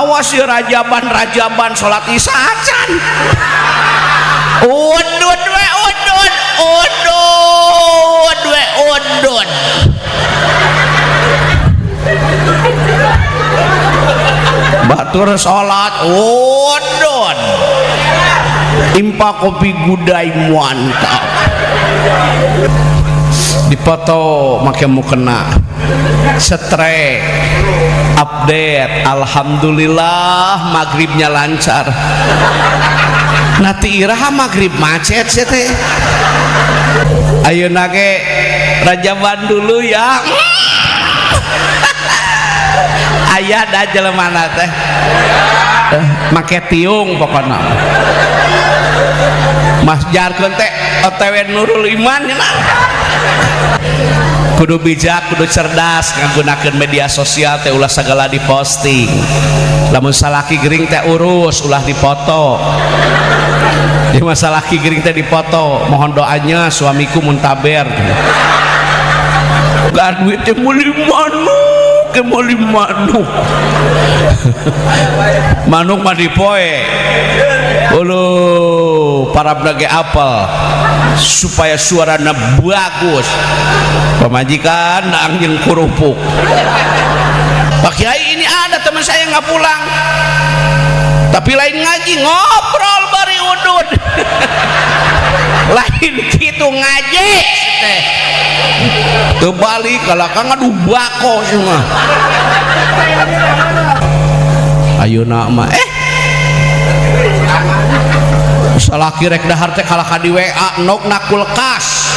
awas ya rajaban salat isya acan. Udud we udud we udud. Batur salat udud. Impa kopi gudai mantap. Dipoto make mukena setrek update alhamdulillah maghribnya lancar. Nati iraha maghrib macet sih teh. Ayeuna ge rajaban dulu ya. Aya da jelemana teh make tiung pokona. Mas jarkeun teh OTW Nurul Iman nya. Kudu bijak, kudu cerdas nggunakeun media sosial teh ulah sagala diposting. Lamun salaki gering teh urus ulah dipoto. Di masalah ki gering teh dipoto, mohon doanya suamiku muntaber. Gak duit teh meuli manuk, ke meuli manuk. Manuk mah dipoe. Uluh, para blage apel supaya suarana bagus. Pemajikan anjing kerupuk. Pak Kiai ini ada teman saya nggak pulang, tapi lain ngaji ngobrol bari udud. Lain gitu ngaji teh. Kebalik kalau kang aduh bako semua. Ayeuna mah salaki rek dahar teh kalah ka di WA nok na kulkas.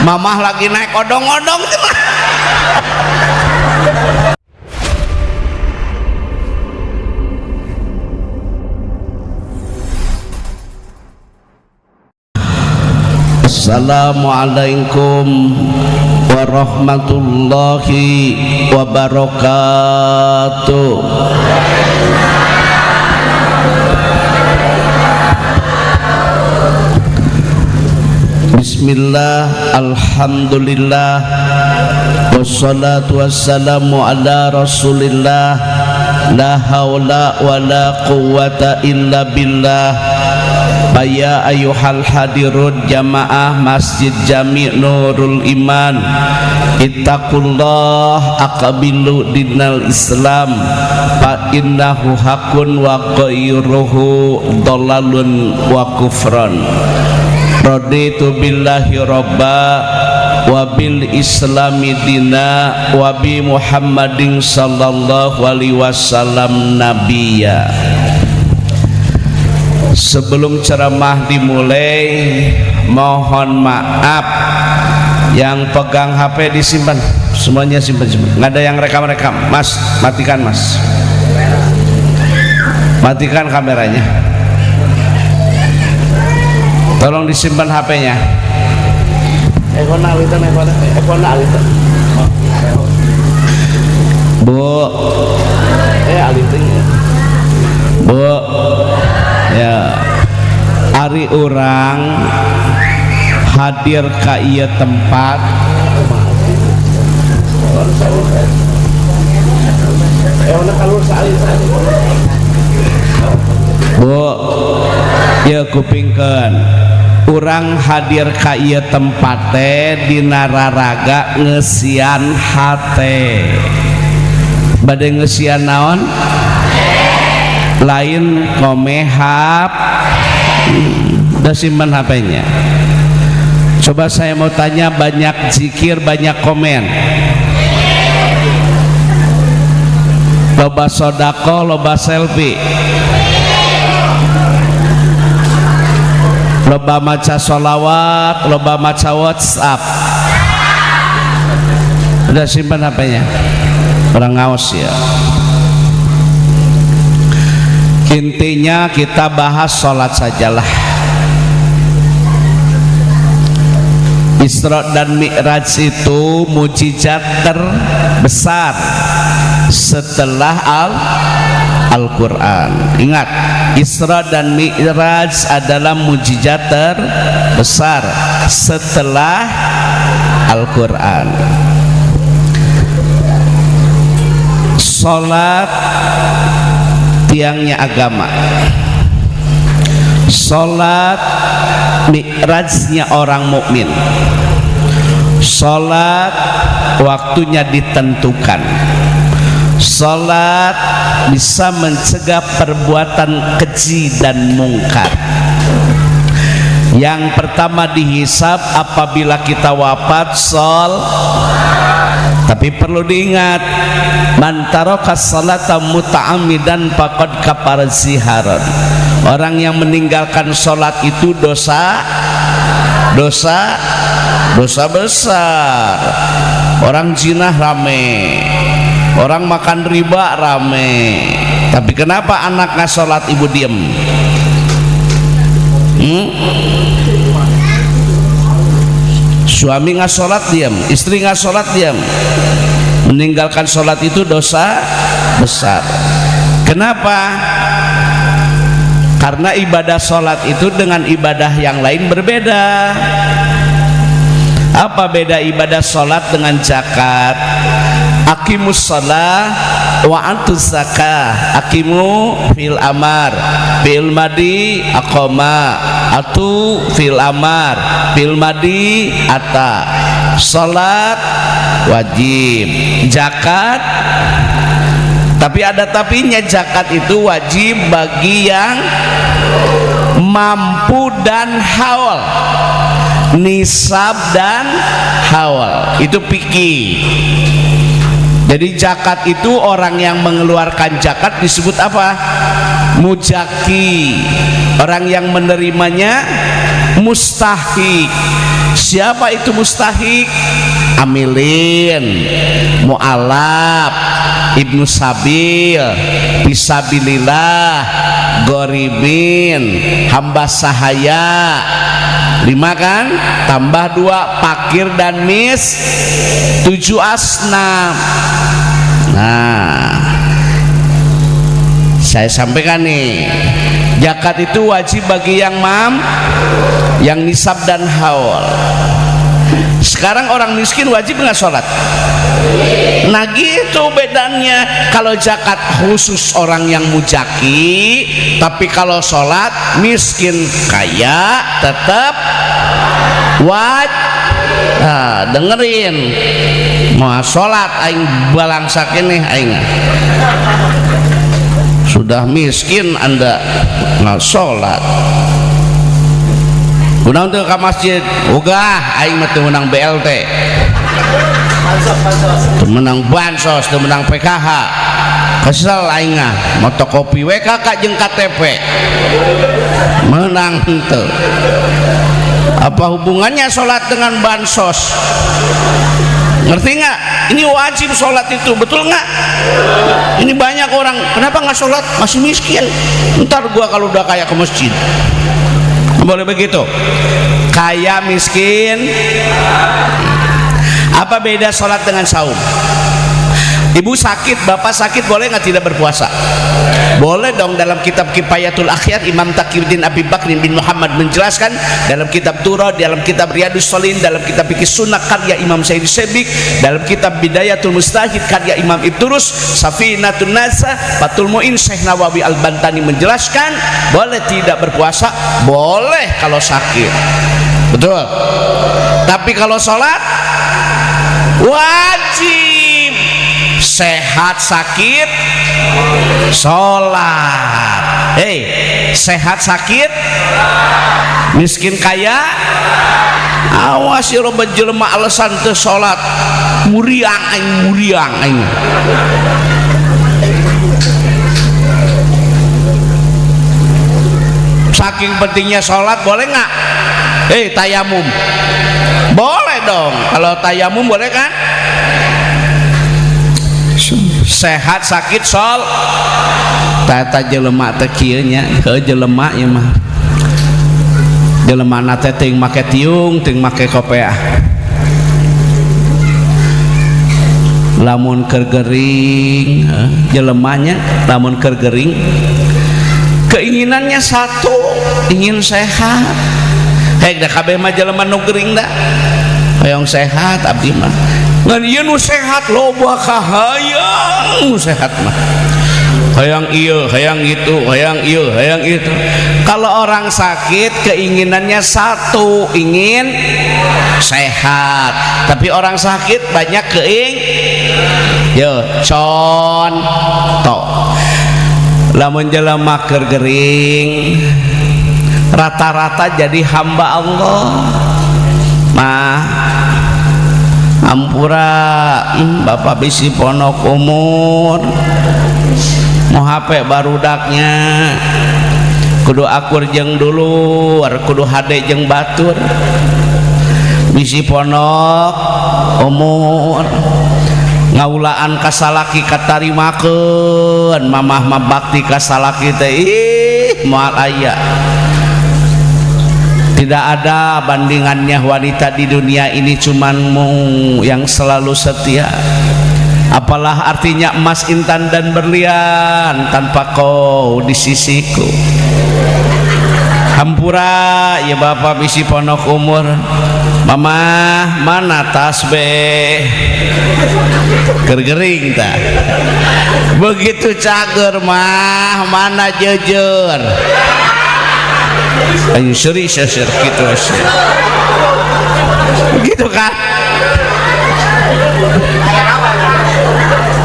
Mamah lagi naik odong-odong teh. Assalamualaikum warahmatullahi wabarakatuh. Bismillah, alhamdulillah, wassalatu wassalamu ala rasulillah, la hawla wa la quwwata illa billah. Ya ayuhal hadirun jamaah Masjid Jami' Nurul Iman, ittaqullah aqbilu dinal Islam fa innahu hakun wa ghairuhu dhalalun wa kufran. Raditu billahi robba wa bil islami dina wa bi Muhammadin sallallahu alaihi wasallam nabiyya. Sebelum ceramah dimulai, mohon maaf yang pegang HP disimpan, semuanya simpan. Nggak ada yang rekam-rekam. Mas, matikan mas, matikan kameranya. Tolong disimpan HP-nya. Bu, Bu, ya, ari orang hadir ka ieu tempat Bu, ya kupingkeun urang hadir ka ieu tempat teh dina raraga ngeusian hate. Bade ngeusian naon? Lain komehap. Udah simpan HP-nya. Coba saya mau tanya, banyak zikir banyak komen, loba sodako loba selfie, loba maca sholawat loba maca WhatsApp. Udah simpan HP-nya, orang ngaos ya. Intinya kita bahas sholat sajalah. Isra dan Mi'raj itu mukjizat terbesar setelah Al-Quran. Ingat, Isra dan Mi'raj adalah mukjizat terbesar setelah Al-Quran. Sholat tiangnya agama. Salat mi'rajnya orang mukmin. Salat waktunya ditentukan. Salat bisa mencegah perbuatan keji dan mungkar. Yang pertama dihisab apabila kita wafat tapi perlu diingat, man taraka salata muta'ammidan faqad kafara ziharan. Orang yang meninggalkan salat itu dosa besar. Orang zina rame, orang makan riba rame, tapi kenapa anak nggak sholat ibu diem? Suami nggak sholat diem, istri nggak sholat diem. Meninggalkan sholat itu dosa besar. Kenapa? Karena ibadah sholat itu dengan ibadah yang lain berbeda. Apa beda ibadah sholat dengan zakat? Aqimus shalah wa antuz zakah. Aqimu fil amar, fil madi aqama, atu fil amar, fil madi ata. Salat wajib, zakat tapi ada tapinya. Zakat itu wajib bagi yang mampu dan haul, nisab dan haul, itu fikih. Jadi zakat itu orang yang mengeluarkan zakat disebut apa? Muzaki. Orang yang menerimanya mustahik. Siapa itu mustahik? Amilin, mu'alaf, ibnu sabil, fisabilillah, goribin, hamba sahaya. 5 kan? Tambah 2 fakir dan mis, 7 asnaf. Nah, saya sampaikan nih, zakat itu wajib bagi yang yang nisab dan haul. Sekarang orang miskin wajib nggak sholat? Nah gitu bedanya. Kalau zakat khusus orang yang mujaki, tapi kalau sholat miskin kaya tetap wajib. Nah, dengerin, mau sholat aing balangsakeun nih aing. Sudah miskin Anda nggak sholat. Unang tuh ke masjid, ugah aing mah teu menang BLT, teu menang bansos, teu menang PKH. Kesel aing mah motokopi WKK jeung KTP. Menang henteu. Apa hubungannya sholat dengan bansos? Ngerti nggak? Ini wajib sholat itu, betul nggak? Ini banyak orang, kenapa nggak sholat? Masih miskin. Ntar gua kalau udah kaya ke masjid. Boleh begitu? Kaya miskin. Apa beda sholat dengan saum? Ibu sakit, bapak sakit, boleh nggak tidak berpuasa? Boleh dong. Dalam kitab Kifayatul Akhyar, Imam Taqiyuddin Abi Bakrin bin Muhammad menjelaskan, dalam kitab Turah, dalam kitab Riyadus Shalihin, dalam kitab Fikih Sunnah karya Imam Sayyid Sebik, dalam kitab Bidayatul Mustahid karya Imam Ibturus, Safinatun Nasa, Fathul Mu'in Syekh Nawawi Al-Bantani menjelaskan, boleh tidak berpuasa? Boleh kalau sakit, betul. Tapi kalau sholat wajib. Sehat sakit sholat. Sehat sakit miskin kaya, awas ya loba jelema alasan teu sholat, muriang aing. Saking pentingnya sholat, boleh nggak? Tayamum boleh dong. Kalau tayamum boleh kan? Sehat sakit sol tata jelema teh kieu nya, heuh jelema ieu mah. Jelema na teh teuing make tiung, teuing make kopeah. Lamun keur gering, jelemanya lamun keur gering keinginannya satu, ingin sehat. Da kabeh mah jelema nu gering da hoyong sehat abdi mah. Ngan ieu nu sehat loba kahayang nu sehat mah. hayang iya, hayang itu, hayang iya, hayang itu. Kalau orang sakit keinginannya satu, ingin sehat. Tapi orang sakit banyak contoh lamun jelema keur gering rata-rata jadi hamba Allah mah ampura bapak bisi ponok umur mau HP barudaknya kudu akur jeung dulu kudu hade jeung batur bisi ponok umur ngaulaan kasalaki katarimakeun mamah mah bakti kasalaki teh moal aya. Tidak ada bandingannya wanita di dunia ini, cumanmu yang selalu setia. Apalah artinya emas, intan dan berlian tanpa kau di sisiku. Hampura ya bapak bisi ponok umur, mama mana tasbih gergering tak begitu cager mah mana jujur ayo seri gitu gitu kan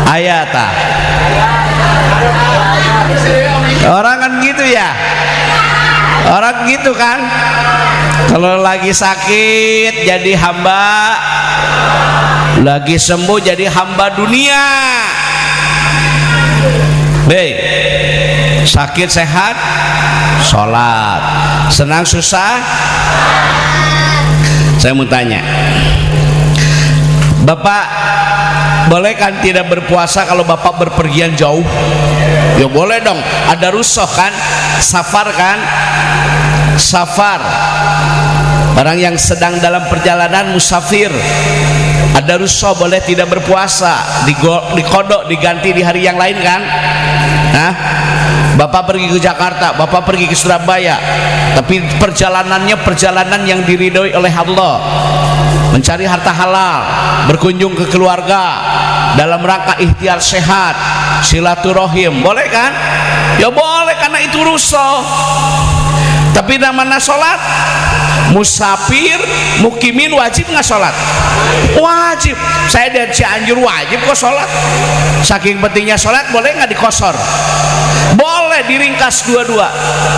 ayat orang kan gitu ya, orang gitu kan kalau lagi sakit jadi hamba, lagi sembuh jadi hamba dunia. Sakit sehat sholat, senang susah. Saya mau tanya, bapak boleh kan tidak berpuasa kalau bapak berpergian jauh? Ya boleh dong, ada rusuh kan, safar kan, safar orang yang sedang dalam perjalanan musafir, ada rusuh boleh tidak berpuasa, dikodok diganti di hari yang lain kan. Nah, bapak pergi ke Jakarta, bapak pergi ke Surabaya, tapi perjalanannya perjalanan yang diridhoi oleh Allah, mencari harta halal, berkunjung ke keluarga dalam rangka ikhtiar sehat, silaturahim, boleh kan? Ya boleh, karena itu rusuh. Tapi namanya sholat, musafir mukimin wajib nggak sholat? Wajib. Saya dari Cianjur wajib kok sholat. Saking pentingnya sholat, boleh nggak dikosor? Boleh diringkas dua-dua.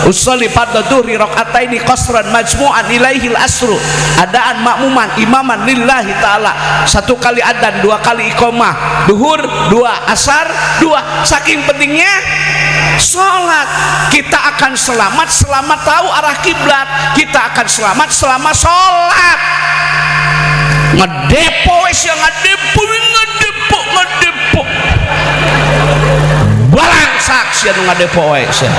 Usolli fardhu dhuhri rakaataini qasran majmu'an ilaihil asru, adaan makmuman imaman lillahi ta'ala. Satu kali adzan, dua kali iqamah, duhur, dua asar, dua. Saking pentingnya sholat, kita akan selamat selama tahu arah kiblat, kita akan selamat selama sholat. Ngedepo ya ngedepo barang saksi anu ngadepo sia.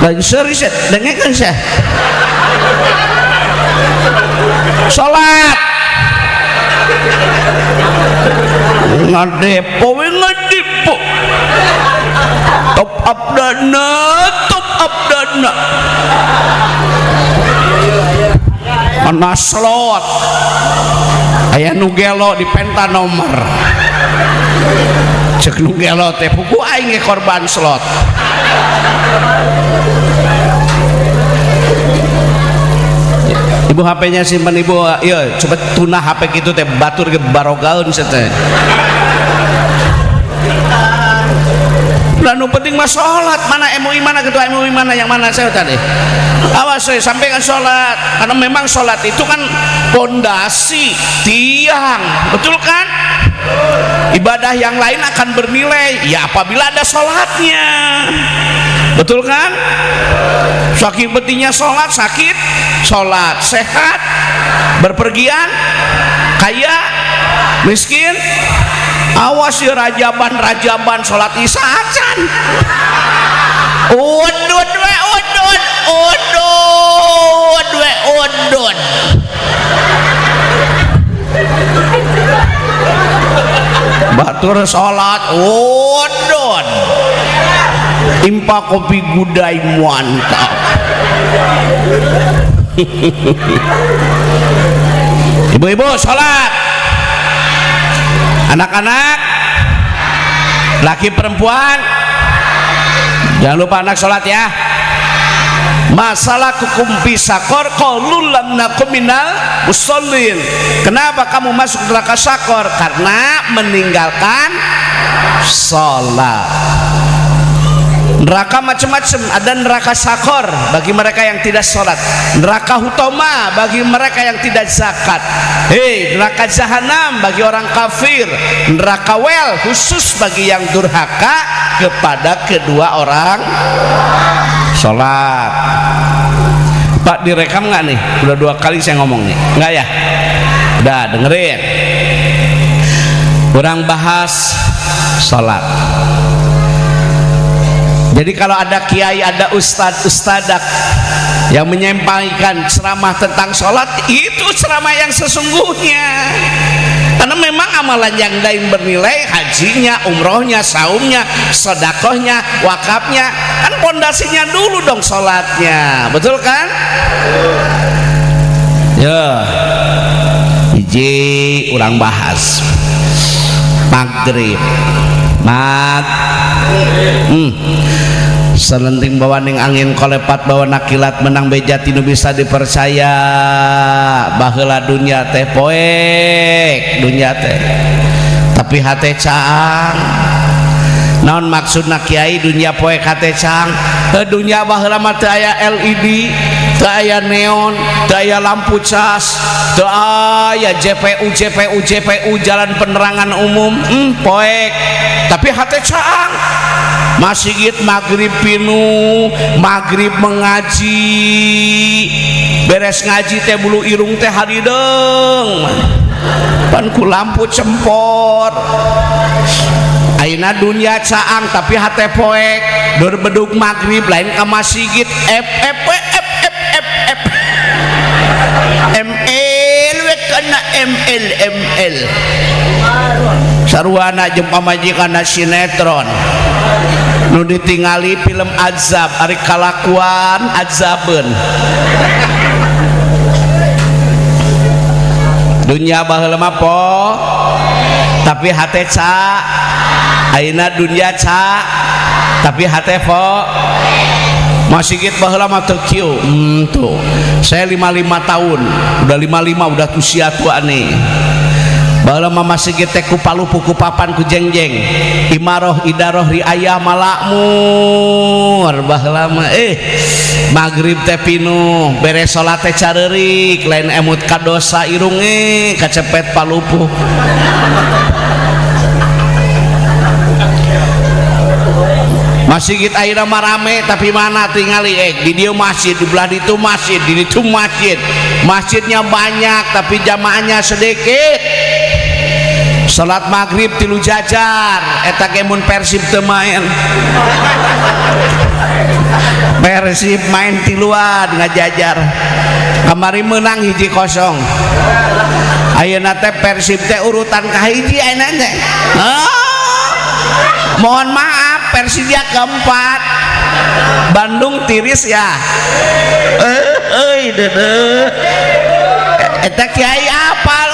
Lagi serius dengekeun sia. Salat ngadepo top up dana mana slot aya nu gelo di penta nomor cek nu gelo teh pugu aing ge korban slot. Ibu HP-nya simpan ibu, iya coba tunah HP gitu teh batur ke barogaun teh. Lalu penting mah sholat, mana MUI mana ketua MUI mana yang mana saya tadi. Awas saya sampaikan sholat, karena memang sholat itu kan pondasi tiang, betul kan? Ibadah yang lain akan bernilai ya apabila ada sholatnya, betul kan? Saking pentingnya sholat, sakit sholat, sehat berpergian, kaya miskin, awas ya rajaban sholat isya acan udud batur sholat udud impa kopi gudai mantap. Ibu-ibu sholat Anak-anak, laki perempuan, jangan lupa anak sholat ya. Masalah hukum pisakor qaulul lam nakum minal musallin. Kenapa kamu masuk neraka sakor? Karena meninggalkan sholat. Neraka macam-macam, ada neraka sakor bagi mereka yang tidak sholat, neraka hutama bagi mereka yang tidak zakat, neraka jahanam bagi orang kafir, neraka wel khusus bagi yang durhaka kepada kedua orang sholat. Pak, direkam nggak nih? Udah 2 kali saya ngomong nih, nggak ya? Udah dengerin. Kurang bahas sholat. Jadi kalau ada kiai, ada ustad-ustadak yang menyampaikan ceramah tentang sholat, itu ceramah yang sesungguhnya. Karena memang amalan yang lain bernilai, hajinya, umrohnya, saumnya, sedekahnya, wakafnya, kan pondasinya dulu dong sholatnya, betul kan? Ya, hiji urang bahas maghrib. Selenting bawa ning angin kolepat bawa nakilat menang beja tinu bisa dipercaya. Baheula dunia teh poek, dunia teh tapi hate caang. Naon maksudna kiai dunia poek hate caang? Dunia baheula mah teu aya LED, teu aya neon, teu aya lampu cas, teu aya JPU jalan penerangan umum. Poek tapi hate caang. Masjid maghrib pinu, maghrib mengaji, beres ngaji teh bulu irung teh hadideung, pan ku lampu cempor. Ayeuna dunia caang tapi hate poek, dur bedug maghrib lain ka masjid ML we kana ML sarwana jeung pamajikanna sinetron nu ditingali film azab ari kalakuan azabeun. Dunia baheula mah po tapi hate ca, ayeuna dunia ca tapi hate po. Masjid baheula mah teu kieu. Tuh saya 55 tahun, udah 55 udah usia tua nih. Baheula mah masjid teh ku palupu ku papan ku jengjeng, imaroh idaroh riayah malakmur. Baheula mah maghrib teh pinu, beres salat teh careurik, lain emut ka dosa irung kacepet palupu. Masjid ayeuna mah rame tapi mana tingali di dieu masjid, di belah ditu masjid, di ditu masjid. Masjidnya banyak tapi jamaahnya sedikit. Salat maghrib 3 jajar, eta ge mun Persib teu main. Persib main 3-an ngajajar. Kamari menang 1-0. Ayeuna teh Persib teh urutan kahiji ayeuna teh. Mohon maaf, Persija keempat, Bandung tiris ya. Eta kiai apal,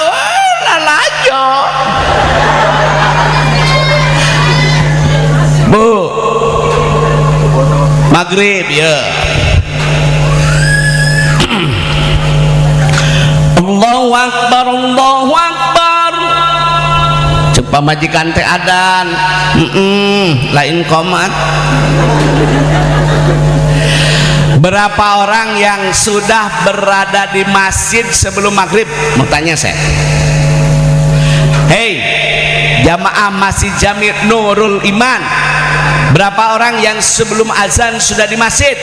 lalajo. Bu, maghrib ya. Allahu Akbar, Allahu Akbar. Cek pamajikan teh adan, lain komat. Berapa orang yang sudah berada di masjid sebelum maghrib? Mau tanya saya. Hei, jamaah Masjid Jami Nurul Iman, berapa orang yang sebelum azan sudah di masjid?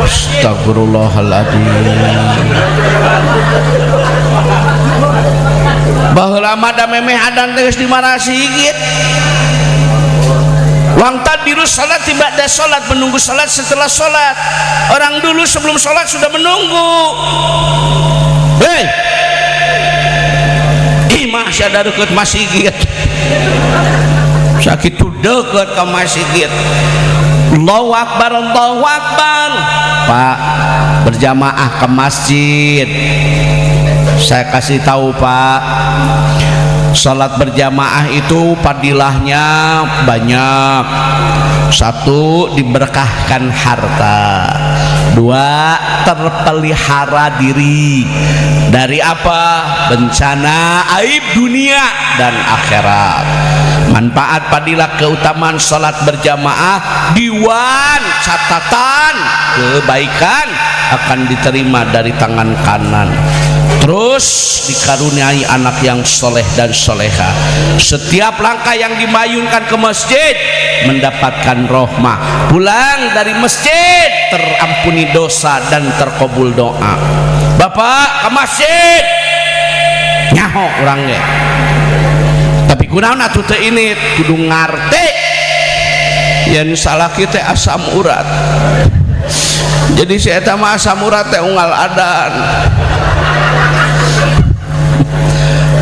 Astagfirullahaladzim. Baheula mah da memeh adan geus dimarasihkeun. Wang tadiru salat tiba da salat, menunggu salat setelah salat. Orang dulu sebelum salat sudah menunggu. Hei, imah sadar deket masjid. Sakitu deket ka masjid. Allahu Akbar, Allahu Akbar. Pak, berjamaah ke masjid. Saya kasih tahu Pak, salat berjamaah itu fadilahnya banyak. Satu, diberkahkan harta. Dua, terpelihara diri dari apa? Bencana, aib dunia dan akhirat. Manfaat fadilah keutamaan salat berjamaah, diwan catatan kebaikan akan diterima dari tangan kanan. Terus dikaruniai anak yang soleh dan soleha. Setiap langkah yang dimayunkan ke masjid mendapatkan rahmah. Pulang dari masjid terampuni dosa dan terkabul doa. Bapak ke masjid nyaho orangnya. Tapi kunaon atuh teu ini kudu ngarte yen salah kita asam urat. Jadi si eta mah asam urat teh unggal adan.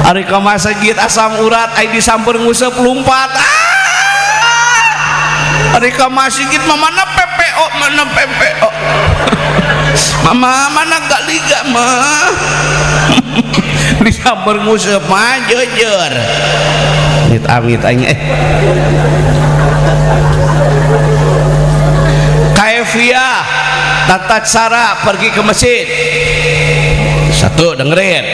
Ari ka masjid asam urat ai disamper nguseup lumpat. Ari ka masjid mah mana PPO, mana PPO. Mama mana gak liga mah. Disamper nguseup mah jujur. Amit aing Kaifiah tata cara pergi ke masjid. Satu, dengerin.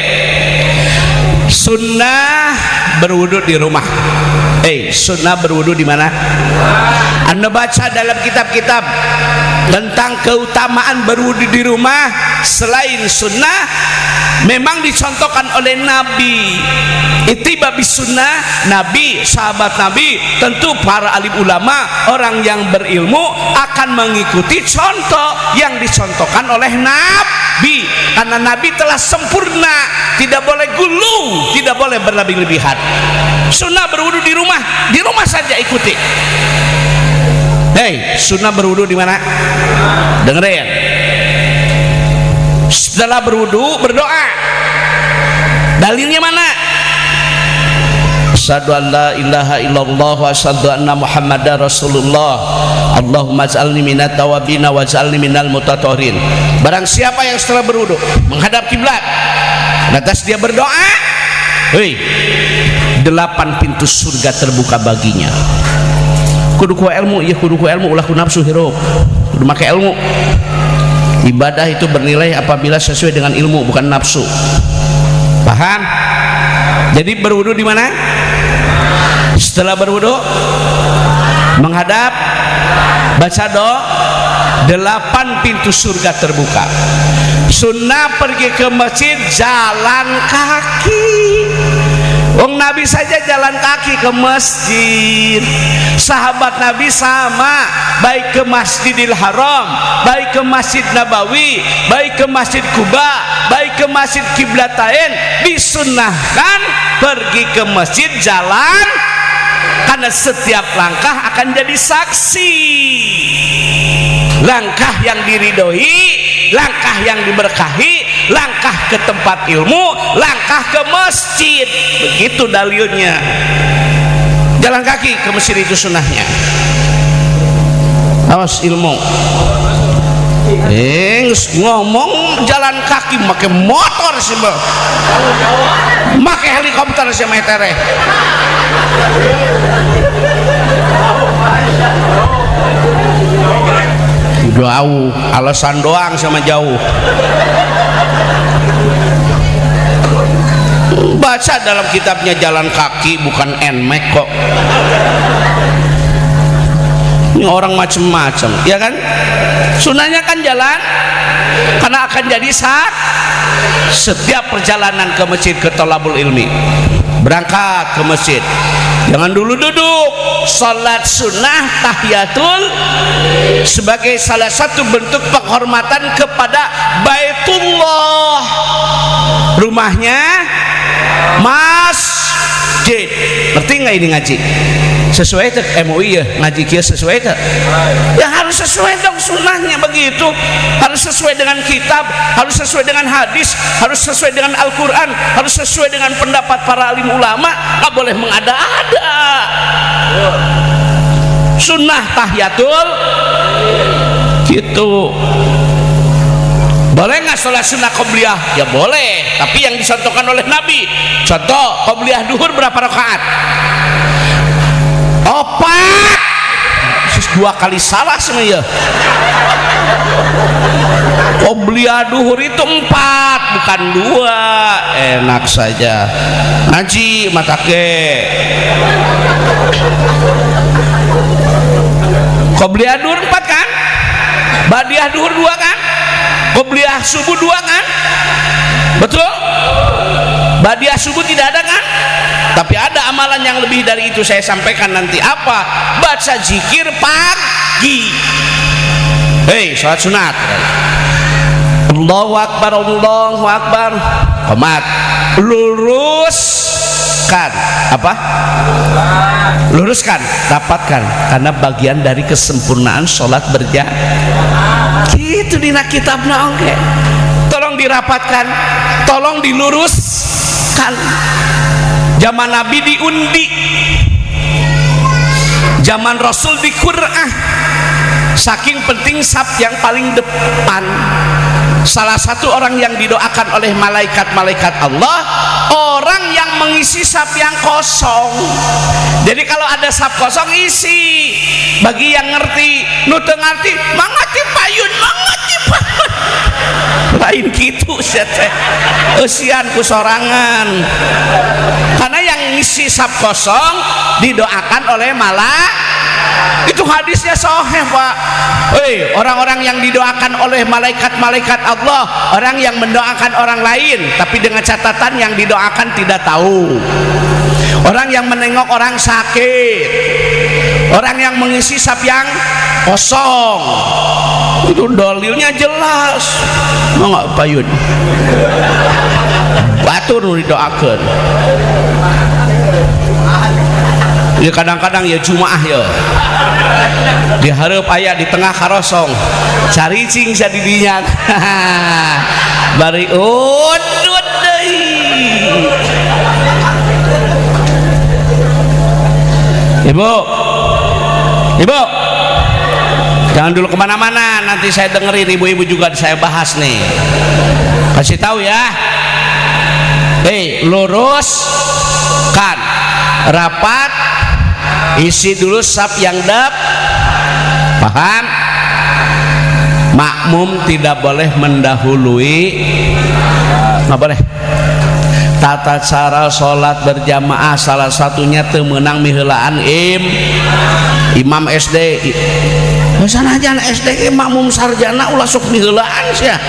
Sunnah berwudu di rumah. Sunnah berwudu di mana? Anda baca dalam kitab-kitab tentang keutamaan berwudu di rumah. Selain sunnah, memang dicontohkan oleh Nabi. Ittiba bis sunnah, Nabi, sahabat Nabi, tentu para alim ulama, orang yang berilmu akan mengikuti contoh yang dicontohkan oleh Nabi. Karena Nabi telah sempurna, tidak boleh gulu, tidak boleh berlebih-lebihan. Sunnah berwudu di rumah saja ikuti. Sunnah berwudu di mana? Dengerin. Setelah berwudu berdoa. Dalilnya mana? Asyhadu an la ilaha illallah wa asyhadu anna Muhammadar Rasulullah. Allahumma ij'alni minat tawabin wa ij'alni minal mutatahhirin. Barang siapa yang setelah berwudu menghadap kiblat, lantas dia berdoa, 8 pintu surga terbuka baginya. Kudu ku ilmu, ya kudu ku ilmu, ulah ku nafsu hirup. Kudu make ilmu. Ibadah itu bernilai apabila sesuai dengan ilmu, bukan nafsu. Paham? Jadi berwudu di mana? Setelah berwudu menghadap, baca doa, 8 pintu surga terbuka. Sunnah pergi ke masjid jalan kaki. Wong Nabi saja jalan kaki ke masjid. Sahabat Nabi sama, baik ke Masjidil Haram, baik ke Masjid Nabawi, baik ke Masjid Kuba, baik ke Masjid Qiblatain, disunnahkan pergi ke masjid jalan, karena setiap langkah akan jadi saksi. Langkah yang diridhoi, langkah yang diberkahi, langkah ke tempat ilmu, langkah ke masjid. Begitu dalilnya. Jalan kaki ke masjid itu sunnahnya. Awas ilmu. Ngomong jalan kaki pakai motor sih, pakai helikopter sih metere. Jauh, alasan doang sama jauh. Baca dalam kitabnya jalan kaki bukan nmek kok. Ini orang macem-macem, ya kan? Sunnahnya kan jalan, karena akan jadi setiap perjalanan ke masjid, ke thalabul ilmi, berangkat ke masjid, jangan dulu duduk. Salat sunnah tahiyatul sebagai salah satu bentuk penghormatan kepada Baitullah, rumahnya masjid. Ngerti nggak ini ngaji? Sesuai tak MUI ya ngaji kia sesuai tak? Ya harus sesuai dong sunnahnya begitu. Harus sesuai dengan kitab, harus sesuai dengan hadis, harus sesuai dengan Al-Quran, harus sesuai dengan pendapat para alim ulama. Nggak boleh mengada-ada. sunnah tahiyatul gitu. Boleh nggak sholat sunnah qobliyah? Ya boleh, tapi yang dicontohkan oleh Nabi. Contoh, qobliyah duhur berapa rakaat? 4. Sus 2 kali salah semuanya. Qobliyah duhur itu 4, bukan 2. Enak saja. Ngaji matake. Qobliyah duhur 4 kan? Badiah duhur 2 kan? Qobliyah subuh 2 kan? Betul? Badiah subuh tidak ada kan? Tapi ada amalan yang lebih dari itu, saya sampaikan nanti. Apa? Baca zikir pagi. Hei, sholat sunat. Allahu Akbar, Allahu Akbar. Qomat. Luruskan. Apa? Luruskan, dapatkan. Karena bagian dari kesempurnaan sholat berjamaah. Gitu dina kitabna oke. Tolong dirapatkan, tolong diluruskan. Zaman Nabi diundi, zaman Rasul di Qur'an. Saking penting saf yang paling depan. Salah satu orang yang didoakan oleh malaikat-malaikat Allah, orang yang mengisi saf yang kosong. Jadi kalau ada saf kosong, isi. Bagi yang ngerti, nu teu ngarti, mangati payun, mangati payun. Lain gitu teh. Eusian ku sorangan. Karena yang ngisi saf kosong didoakan oleh malaikat. Itu hadisnya sahih, Pak. Hei, orang-orang yang didoakan oleh malaikat-malaikat Allah, orang yang mendoakan orang lain, tapi dengan catatan yang didoakan tidak tahu. Orang yang menengok orang sakit, orang yang mengisi saf yang kosong, itu dalilnya jelas. Mau nggak payun? Batur didoakan. Ya kadang-kadang ya jumaah ya diharap ayah di tengah karosong cari cing sadidinya bari udut deui. Ibu jangan dulu kemana-mana, nanti saya dengerin ibu-ibu juga saya bahas nih, kasih tahu ya. Luruskan, rapat, isi dulu saf yang paham. Makmum tidak boleh mendahului, nggak boleh. Tata cara sholat berjamaah salah satunya temenang miheulaan imam SD. Sanajan SD makmum sarjana ulah sok miheulaan sia.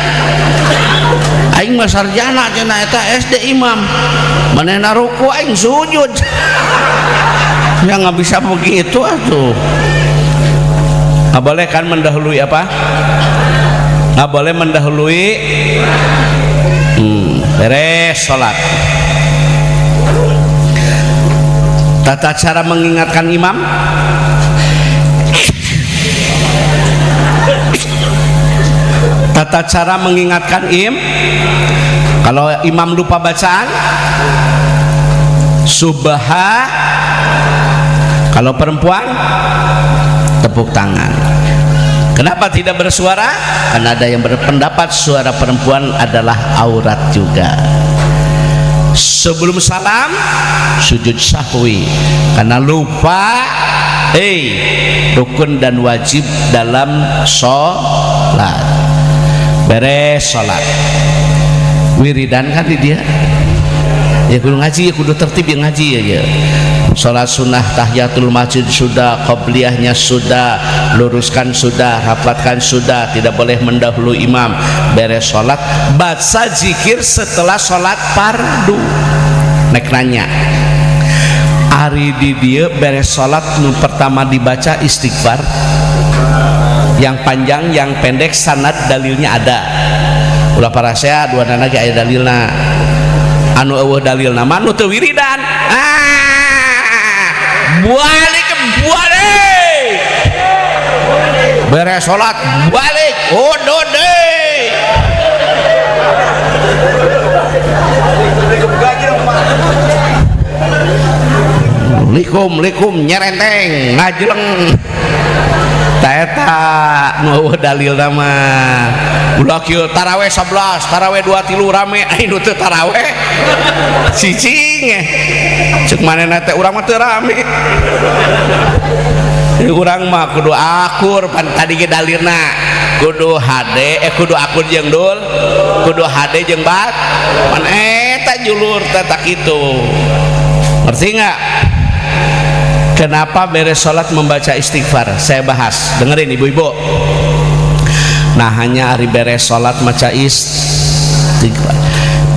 Aing mah sarjana cenah eta SD imam. Manehna ruku aing sujud. Ya nggak bisa begitu atuh. Nggak boleh kan mendahului apa? Nggak boleh mendahului beres sholat. Tata cara mengingatkan imam, tata cara mengingatkan kalau imam lupa bacaan, subha. Kalau perempuan tepuk tangan. Kenapa tidak bersuara? Karena ada yang berpendapat suara perempuan adalah aurat juga. Sebelum salam sujud sahwi karena lupa rukun dan wajib dalam sholat. Beres sholat wiridan kan di dia ya, kudu ngaji ya, kudu tertib yang ngaji ya. Sholat sunnah tahiyatul masjid sudah, qobliyahnya sudah, luruskan sudah, rapatkan sudah, tidak boleh mendahului imam. Beres sholat baca zikir setelah sholat fardu. Nek nanya ari di dia beres sholat nu pertama dibaca istighfar, yang panjang yang pendek sanad dalilnya ada. Ulah para saya dua nana ge aya dalilna. Anu eueuh dalilna mah nu teu wiridan. Balik beres sholat balik dode likum nyerenteng ngajleng Taeta mau dalil nama ulah kieu taraweh 11 taraweh 2 3 rame anu teu taraweh cicing ceuk manehna teh urang mah teu rame urang mah kudu akur pan tadi ge dalilna kudu hade kudu akur jeung dul kudu hade jeung bat pan eta julur teh tak kitu ngerti enggak. Kenapa beres sholat membaca istighfar? Saya bahas, dengerin ibu-ibu. Nah hanya hari beres sholat maca istighfar.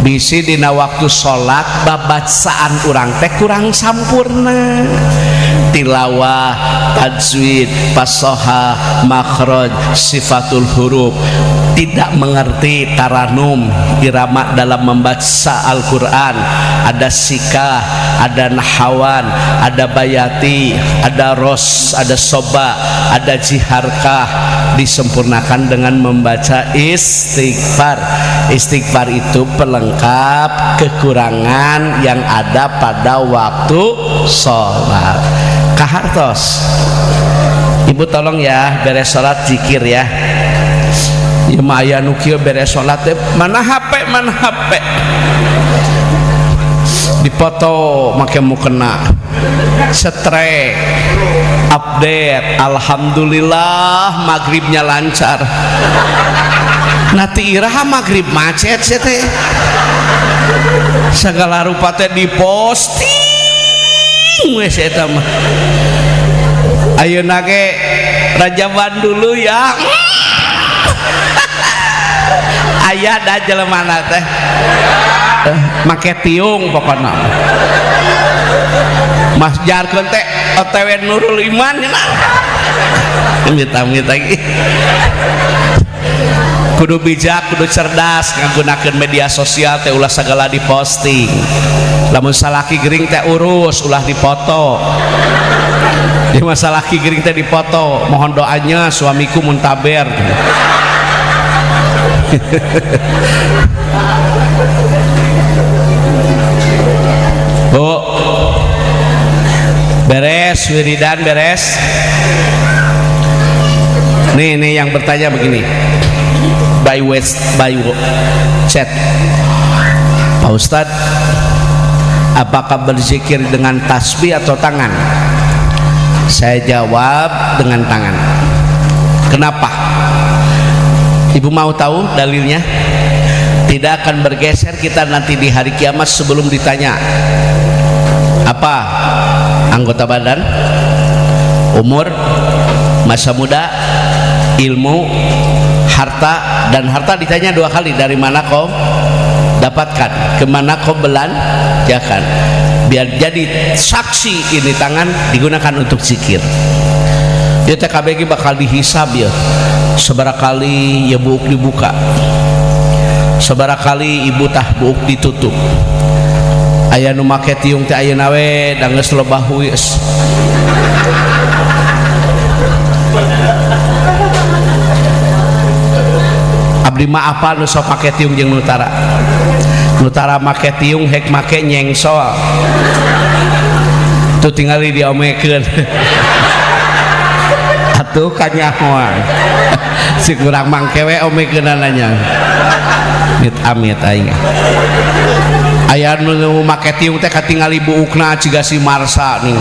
Bisi dina waktu sholat babacaan urang teh kurang sampurna. Tilawah, tajwid, fasoha, makhraj, sifatul huruf, tidak mengerti taranum, irama dalam membaca Al-Quran, ada sikah, ada nahawan, ada bayati, ada ros, ada soba, ada jiharkah, disempurnakan dengan membaca istighfar. Istighfar itu pelengkap kekurangan yang ada pada waktu sholat. Kahartos ibu tolong ya beres sholat zikir ya. Ya maya nukil beres sholat mana HP dipoto make mukena setrek update alhamdulillah maghribnya lancar nanti iraha maghrib macet teh segala rupa teh diposting wes eta mah ayeuna ge rajaban dulu ya aya da jelemana teh make tiung pokona Mas jarkeun teh OTW Nurul Iman nya amit-amit lagi kudu bijak kudu cerdas nggunakeun media sosial teh ulah sagala diposting lamun salaki gering teh urus ulah dipoto di masalah ki gering teh dipoto mohon doanya suamiku muntaber Bu beres wiridan beres nih yang bertanya begini by chat Pak Ustadz apakah berzikir dengan tasbih atau tangan? Saya jawab dengan tangan. Kenapa? Ibu mau tahu dalilnya? Tidak akan bergeser kita nanti di hari kiamat sebelum ditanya apa anggota badan, umur, masa muda, ilmu, harta. Dan harta ditanya 2 kali, dari mana kau dapatkan, kemana kau belanjakan. Biar jadi saksi ini tangan digunakan untuk zikir. Ya TKBG bakal dihisab ya, seberapa kali ya buuk dibuka, seberapa kali ibu tah buuk ditutup. Aya nu make tiung teh ayeuna we da geus lobah huis. Abdi mah apa nu sok make tiung jeung nutara. Nutara make tiung hek make nyengsol. Tuh tinggal diomekeun. Atuh kanyahoan. Si kurang mangkewe omekeunana nya. Amit aing. Aya nu make tiung teh katingali buukna ciga si Marsa nih.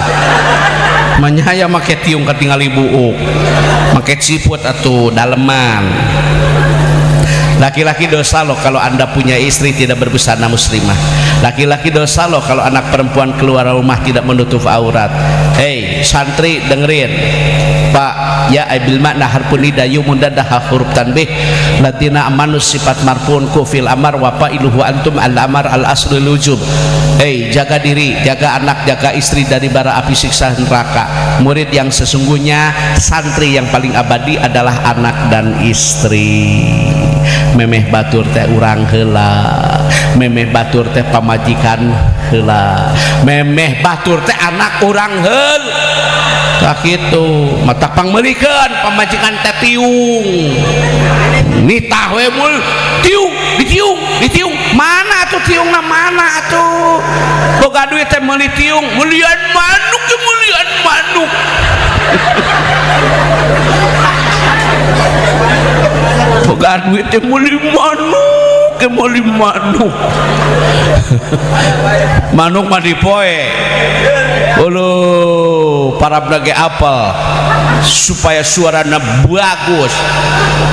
Manyaya make tiung katingali buuk. Make ciput atuh daleman. Laki-laki dosa loh kalau anda punya istri tidak berbusana muslimah. Laki-laki dosa loh kalau anak perempuan keluar rumah tidak menutup aurat. Hei santri dengerin Pak ya aibil makna harfun nidayu mundadah huruf tanbih latina amanus sifat marfun kufil amar wapa iluhu antum al amar al aslul wujub. Hei jaga diri, jaga anak, jaga istri dari bara api siksa neraka. Murid yang sesungguhnya, santri yang paling abadi adalah anak dan istri. Memeh batur teh urang heula, memeh batur teh pamajikan heula, memeh batur teh anak urang heula. Tak kitu mata pangmeulikeun pamajikan teh tiung nitah we mul ditiung mana atuh tiungna mana atuh boga duit teh meuli tiung mulian manuk. boga duit teh meuli manuk ke meuli manuk manuk mah dipoe uluh parabna ge apel supaya suarana bagus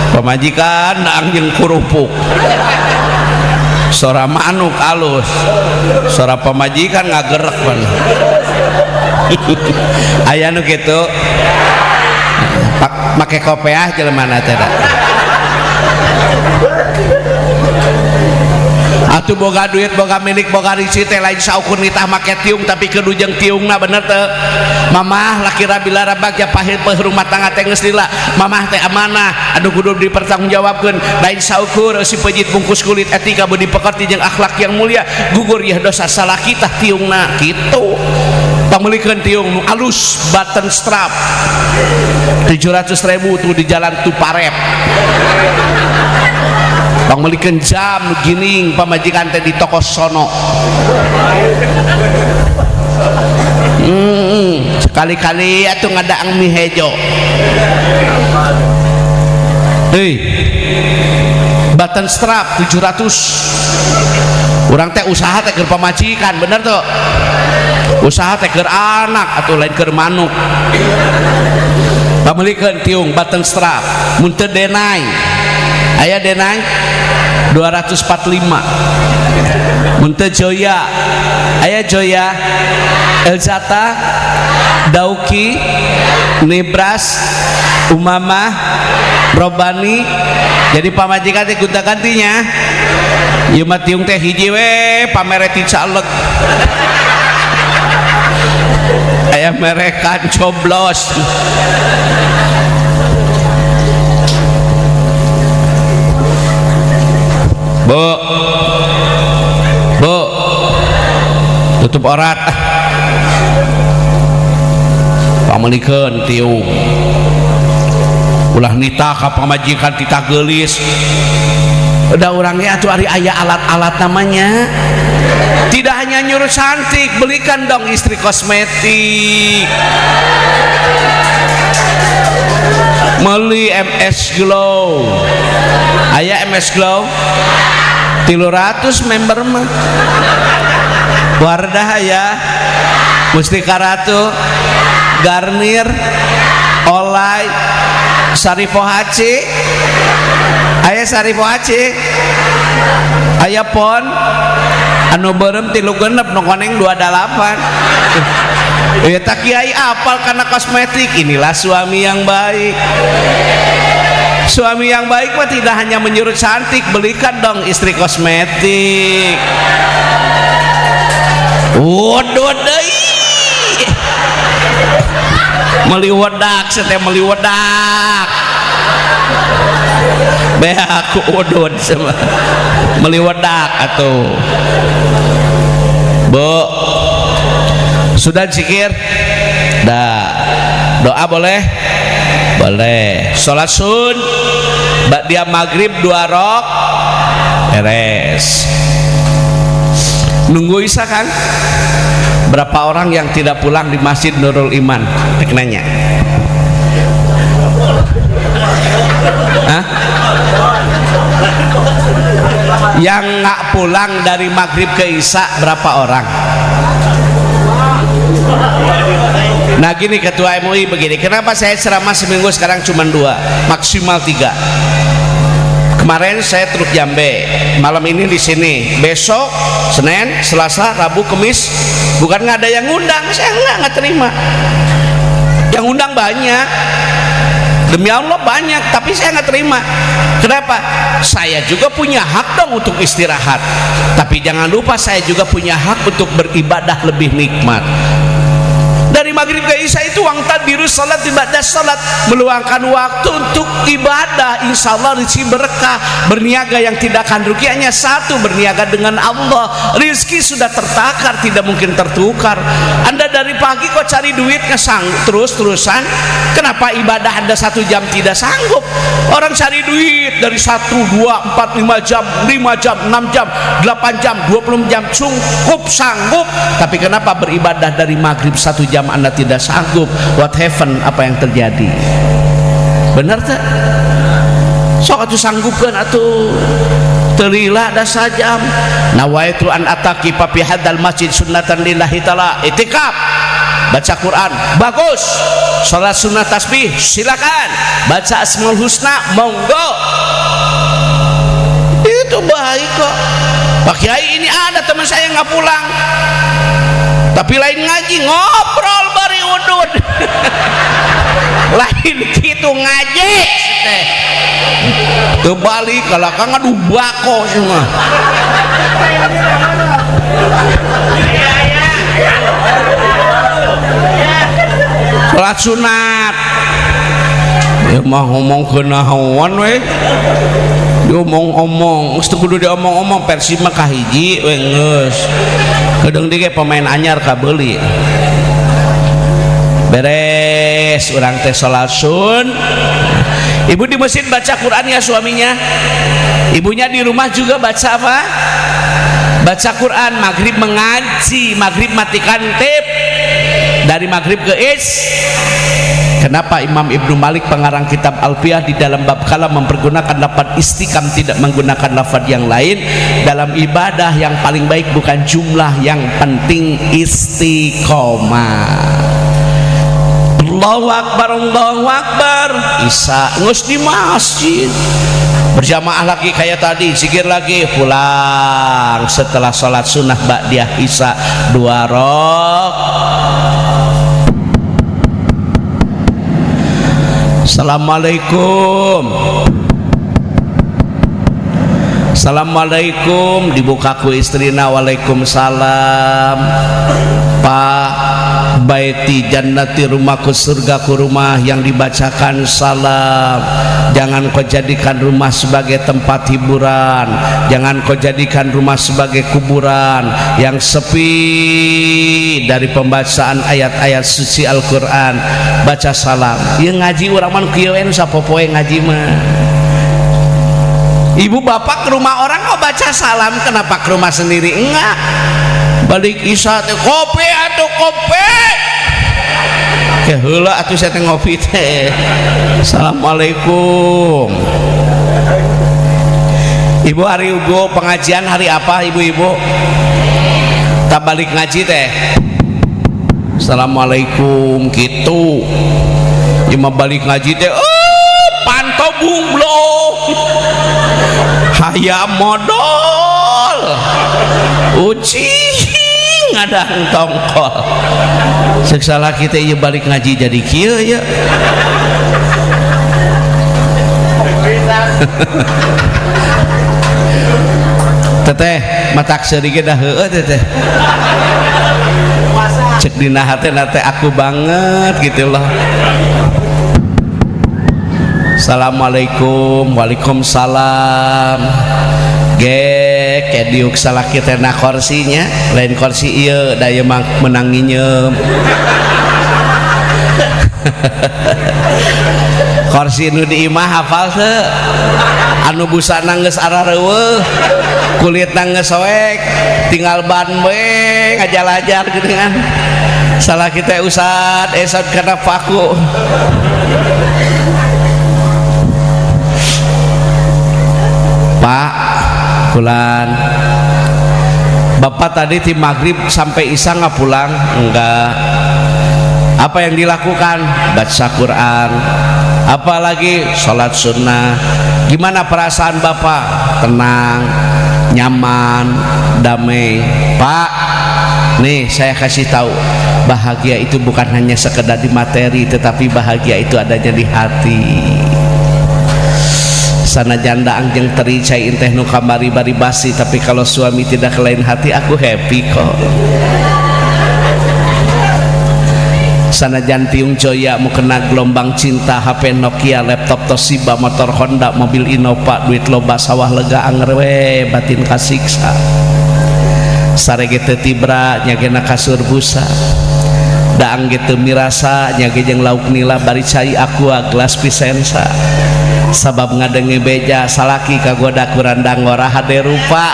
pamajikan anjeun kurupuk suara manuk halus suara pamajikan ngagerek pan aya nu kitu make kopiah jelema teh atuh boga duit boga milik boga risi teh lain saukur nitah make tiung tapi kudu jeung tiungna bener teu mamah laki rabila rabag pahil rumah tangga teh geus lila mamah teh amanah anu kudu dipertanggungjawabkeun lain saukur si pejit bungkus kulit etika budi pekerti jeung akhlak yang mulia gugur ieu dosa salaki tah tiungna kitu pamulikeun tiung nu alus button strap 700.000 tuh di jalan Tuparep pamulikeun jam nu gining pamajikan teh di toko sono sekali-kali atuh ngadaang mie hejo button strap 700 urang teh usaha teh keur pamajikan bener tuh usaha teh keur anak atau lain keur manuk pamulikeun tiung button strap mun teu denai aya denai 245 mun teu joya aya joya Elzata Dauki Nebras Umamah Robani jadi pamajikan teh gonta-gantinya ieu mah tiung teh hiji we pamere ti caleg aya merekan coblos Bu tutup orat pamulikeun tiung ulah nitah ka pamajikan titah geulis udah orangnya atuh ari aya alat-alat namanya tidak hanya nyuruh cantik belikan dong istri kosmetik meuli MS Glow aya MS Glow 300 member mah Wardah aya Mustika Ratu Garnier Olay Saripo HC aya Saripo HC aya pon anu beureum 36 nu koneng 28 eta kiai apal karena kosmetik inilah suami yang baik suami yang baik mah tidak hanya menyuruh cantik belikan dong istri kosmetik waduh deui meuli wedak teh meuli wedak bea aku udud sama meuli wedak atuh Bu sudah zikir dah doa boleh boleh sholat sun dia maghrib 2 rok beres nunggu isya kan berapa orang yang tidak pulang di Masjid Nurul Iman nanya yang nggak pulang dari maghrib ke isya berapa orang? Nah gini ketua MUI begini, kenapa saya ceramah seminggu sekarang cuma 2 maksimal 3. Kemarin saya truk Jambe, malam ini di sini, besok Senin, Selasa, Rabu, Kamis bukan nggak ada yang ngundang, saya nggak terima. Yang undang banyak, demi Allah banyak, tapi saya nggak terima. Kenapa? Saya juga punya hak dong untuk istirahat, tapi jangan lupa saya juga punya hak untuk beribadah lebih nikmat. Dari maghrib ke isya itu wang tadbiru salat ibadah salat, meluangkan waktu untuk ibadah, insya Allah rezeki berkah. Berniaga yang tidak akan rugi hanya satu, berniaga dengan Allah. Rizki sudah tertakar, tidak mungkin tertukar. Anda dari pagi kok cari duit terus-terusan, kenapa ibadah Anda 1 jam tidak sanggup? Orang cari duit dari 1, 2, 4, 5 jam, 5 jam, 6 jam, 8 jam, 20 jam cukup sanggup. Tapi kenapa beribadah dari maghrib 1 jam Anda tidak sanggup? What happened? Apa yang terjadi? Benar tak? sok atuh sanggupkeun atuh telila da sajam nawaitu an ataqifa fi hadzal masjid sunnatan lillahi taala itikaf baca Quran bagus salat sunnah tasbih silakan baca asmaul husna monggo itu baik kok Pak Kiai ini ada teman saya nggak pulang tapi lain ngaji ngobrol bari udud lain gitu ngaji terbalik kalau kan aduh bako semua salat sunat ya mah ngomong kenahuan weh diomong-omong mesti kudu diomong-omong Persib mah kahiji we geus kadang dige pemain anyar kabeli beres urang teh salat sun ibu di masjid baca Quran ya suaminya ibunya di rumah juga baca apa baca Quran maghrib mengaji maghrib matikan tip dari maghrib ke kenapa Imam Ibnu Malik pengarang kitab Alfiyah di dalam bab kalam mempergunakan lafaz istiqam tidak menggunakan lafaz yang lain dalam ibadah yang paling baik bukan jumlah yang penting istiqomah Allahu Akbar Isya ngus di masjid berjamaah lagi kayak tadi zikir lagi pulang setelah sholat sunnah ba'diyah Isya 2 Assalamualaikum dibuka ku istrina waalaikumsalam Pak baiti jannati rumahku surgaku rumah yang dibacakan salam jangan kau jadikan rumah sebagai tempat hiburan jangan kau jadikan rumah sebagai kuburan yang sepi dari pembacaan ayat-ayat suci Al-Quran baca salam ya ngaji orang man kieu sapopoe ngaji mah ibu bapak ke rumah orang kok baca salam kenapa ke rumah sendiri enggak balik Isya teh kopi atau kopi ke heula atuh saya teh ngopi teh Assalamualaikum ibu hari ugo pengajian hari apa ibu-ibu tak balik ngaji teh Assalamualaikum gitu ima balik ngaji teh pantau bunglong hayam modal uci ngadang tongkol seksalah kita iya balik ngaji jadi kieu ya teteh matak sedikit dah heueuh teteh cek dina hate nate aku banget gitu loh Assalamualaikum waalaikumsalam kayak diuk salah kita na kursinya lain kursi iya daya menang nginjem kursi nu di imah hafal se anu busana geus arareueuh kulit geus soek tinggal ban we ngajalajar gitu kan salah kita usad esad kana paku Pak pulang bapak tadi di maghrib sampai Isya nggak pulang enggak apa yang dilakukan baca Quran apalagi sholat sunnah gimana perasaan bapak tenang nyaman damai Pak nih saya kasih tahu bahagia itu bukan hanya sekedar di materi tetapi bahagia itu adanya di hati sana janda anjing teri cai inteh nu kamari bari basi tapi kalau suami tidak lain hati aku happy kok sana jantiung joya mau kena gelombang cinta HP Nokia laptop Toshiba motor Honda mobil Innova duit loba sawah lega anger we batin kasiksa sarege teu tibra nyagena kasur busa daang gitu mirasa nyage jeung lauk nila bari cai aqua gelas pisensa sabab ngadengi beja salaki kagoda kurandang ngora hade rupa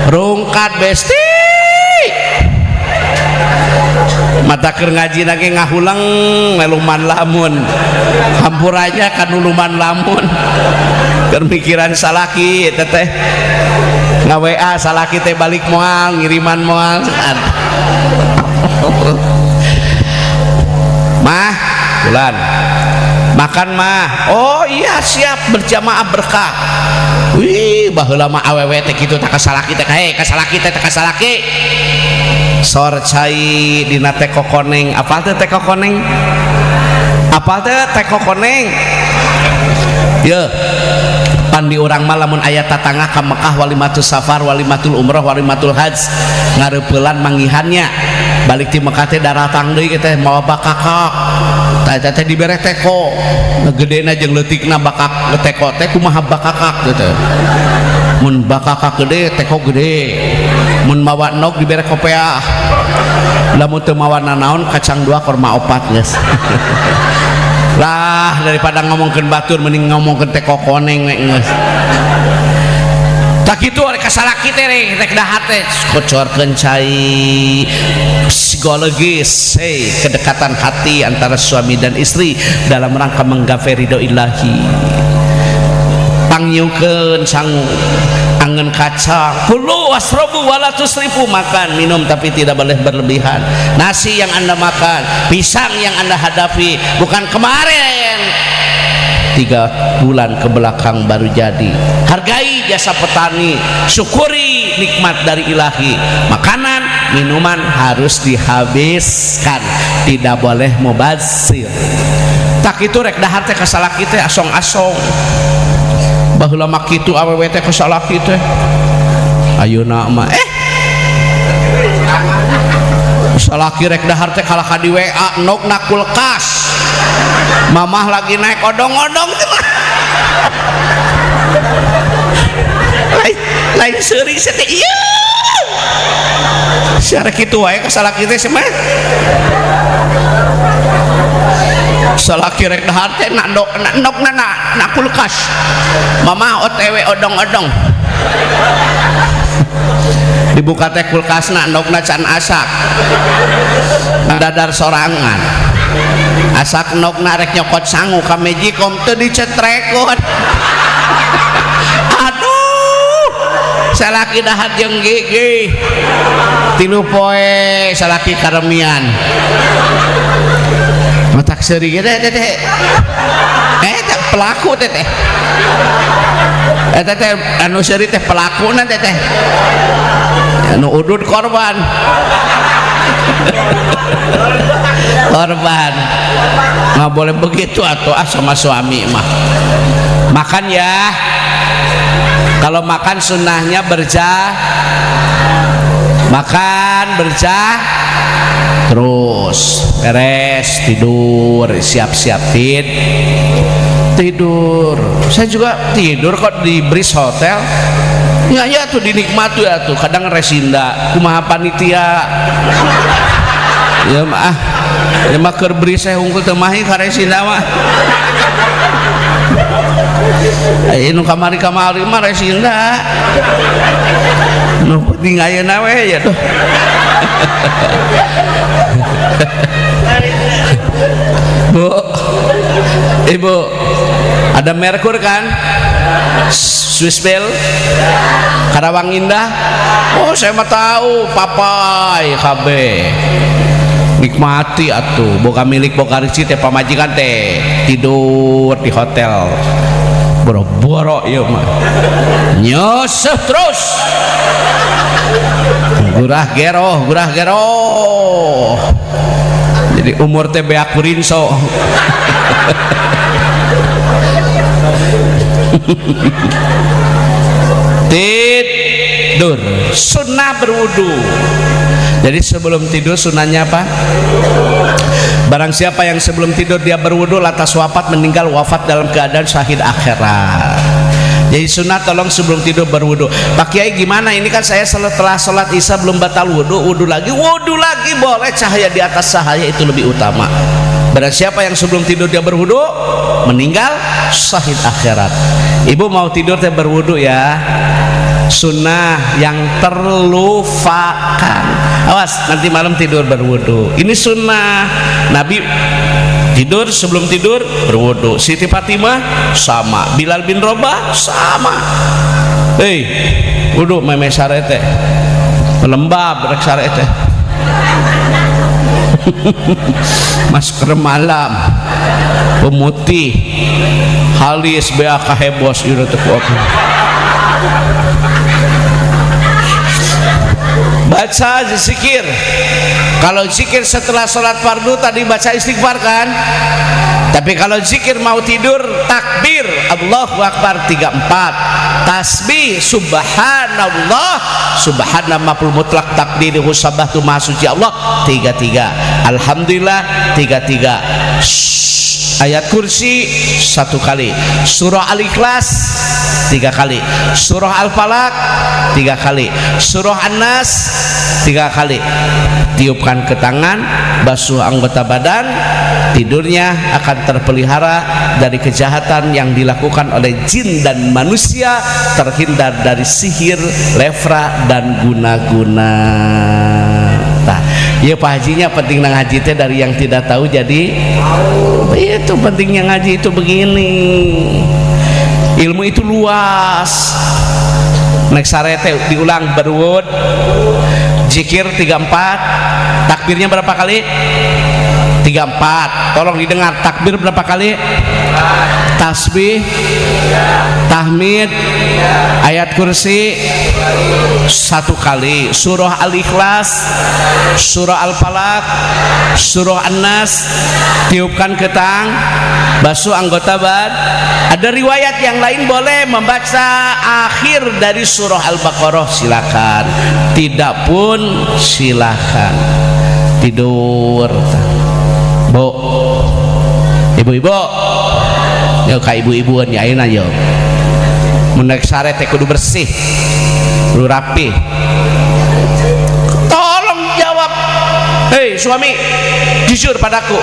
rungkat besti mata keur ngaji nage ngahulang meluman lamun hampuranya kan luman lamun keur mikiran salaki teteh nga-WA salaki teh balik moal ngiriman moal mah bulan makan mah oh iya siap berjamaah berkah wih baheula mah awewe teh kitu teh kasalaki teh kasalaki sor cai dina teh kokoneng apal teh teh kokoneng ye pandi urang mah lamun aya tatangah ka Mekah walimatul safar walimatul umrah walimatul hajj ngareupelan manggihannya balik ti Mekah teh daratang deui teh mawa bakakak teh dibere teko ngegedena jeung leutikna bakak teko teh kumaha bakakak gitu mun bakakak gede teko gede mun mawa nog dibere kopeah lamun teu mawa nanaon kacang 2 korma 4 geus lah daripada ngomongkeun batur mending ngomongkeun teko koneng we geus tak kitu ari kasalaki teh rek dahar teh kocorkeun cai psikologis kedekatan hati antara suami dan istri dalam rangka menggapai ridho ilahi pangyeukeun sang angen kacang kulu wasrobu wala tusrifu makan minum tapi tidak boleh berlebihan nasi yang anda makan pisang yang anda hadapi bukan kemarin 3 bulan ke belakang baru jadi hargai jasa petani syukuri nikmat dari ilahi makanan minuman harus dihabiskan tidak boleh mubazir tak itu rek dahar teh kasalaki teh asong-asong baheula mah kitu awewe teh kasalaki teh ayeuna mah salaki rek dahar teh kalah ka di WA nogna kulkas mamah lagi naik odong-odong lain seuring teh ieu sia rek kitu wae kasalaki teh mah salaki rek dahar teh na kulkas mama OTW odong-odong dibuka teh kulkasna ndokna can asak dadar sorangan asak ndokna rek nyokot sangu ka mejikom teu dicetrekot aduh salaki dahar jeung gigi 3 poe salaki karemian matak seuri ge teh pelaku teh anu seuri teh pelakuna teh anu udud korban nggak boleh begitu atuh sama suami mah makan ya kalau makan sunnahnya makan berjah terus beres tidur siap-siap tidur saya juga tidur kok di Bris Hotel ya tuh dinikmati ya tuh kadang resinda kumaha panitia ya mah keur Bris saya unggul teu mahi ka resinda mah nu kamari mah resinda nu penting ayeuna we ya tuh Bu, Ibu, ada Merkur kan? Swiss Bell, Karawang Indah. Oh, saya mah tahu, papai KB. Nikmati atuh, boga milik boga rezeki teh pamajikan teh tidur di hotel. Boro-boro ieu mah. Nyoseh terus. Gurah gero. Jadi umur teh beak kurinso tidur sunnah berwudu. Jadi sebelum tidur sunnahnya apa? Barang siapa yang sebelum tidur dia berwudu lantas wafat meninggal wafat dalam keadaan syahid akhirat. Jadi sunat tolong sebelum tidur berwudu. Pak Kiai gimana ini kan saya setelah sholat isya belum batal wudu lagi boleh, cahaya di atas cahaya itu lebih utama. Barang siapa yang sebelum tidur dia berwudu meninggal syahid akhirat. Ibu mau tidur teh berwudu ya. sunnah yang terlupakan. Awas nanti malam tidur berwudu, ini sunnah. Nabi tidur, sebelum tidur berwudu. Siti Fatimah sama, Bilal bin Rabah sama. Wudu meme sarete lembab rek sarete. Masker malam pemutih halis bea kahebos ieu teh kuat. Baca zikir. Kalau zikir setelah sholat fardu tadi baca istighfar kan. Tapi kalau zikir mau tidur takbir Allahu Akbar 34, tasbih subhanallah, subhanallah maf'ul mutlak takdiruhu sabbahtu maha suci Allah 33, alhamdulillah 33, ayat kursi 1 kali, surah Al-Ikhlas 3 kali, surah Al-Falaq 3 kali, surah An-Nas 3 kali. Tiupkan ke tangan, basuh anggota badan, tidurnya akan terpelihara dari kejahatan yang dilakukan oleh jin dan manusia, terhindar dari sihir, lefra dan guna-guna. Nah, ya Pak Hajinya penting nang haji teh dari yang tidak tahu jadi itu pentingnya ngaji itu begini. Ilmu itu luas. Nek sarete diulang berwud, zikir 34, takbirnya berapa kali? 34. Tolong didengar, takbir berapa kali? Tasbih, tahmid, ayat kursi 1 kali, surah Al-Ikhlas, surah Al-Falaq, surah An-Nas, tiupkan ke tang, basuh anggota badan. Ada riwayat yang lain boleh membaca akhir dari surah Al-Baqarah, silakan. Tidak pun silakan. Tidur. Bu, ibu-ibu, yuk kak ibu-ibuan ya ayeuna yuk. Menek sare teh kudu bersih, kudu rapi. Tolong jawab, hei suami, jujur padaku.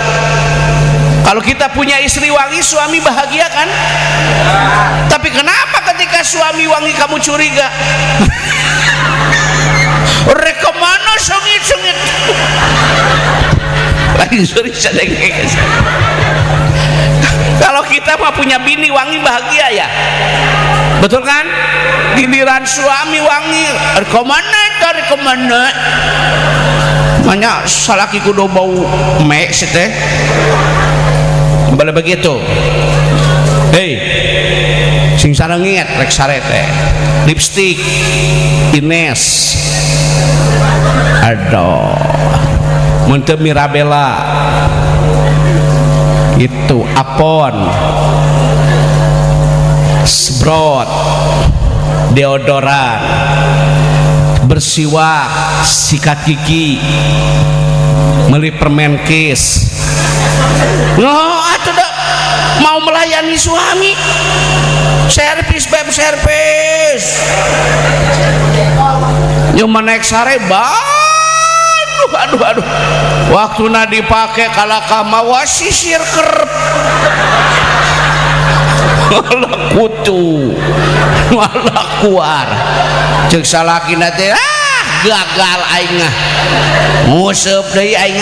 Kalau kita punya istri wangi, suami bahagia kan? Tapi kenapa ketika suami wangi kamu curiga? Rekomano sengit-sengit. Lagi sorry sadengeng. Kalau kita mah punya bini wangi bahagia ya, betul kan? Giliran suami wangi, rekomana, banyak salaki kudu bau mek teh. Bala begitu. Hei, sing sarengit rek sarete, lipstik, Ines, aduh. Munte Mirabella itu apon, sprot, deodoran, bersiwak, sikat gigi, meli permen kis. No, atuh dah mau melayani suami, servis beb servis. Nyoman naik sare aduh waktu na dipake kalaka mawa sisir kerep malah kutu malah kuar cek salaki nate gagal aing nguseup deui aing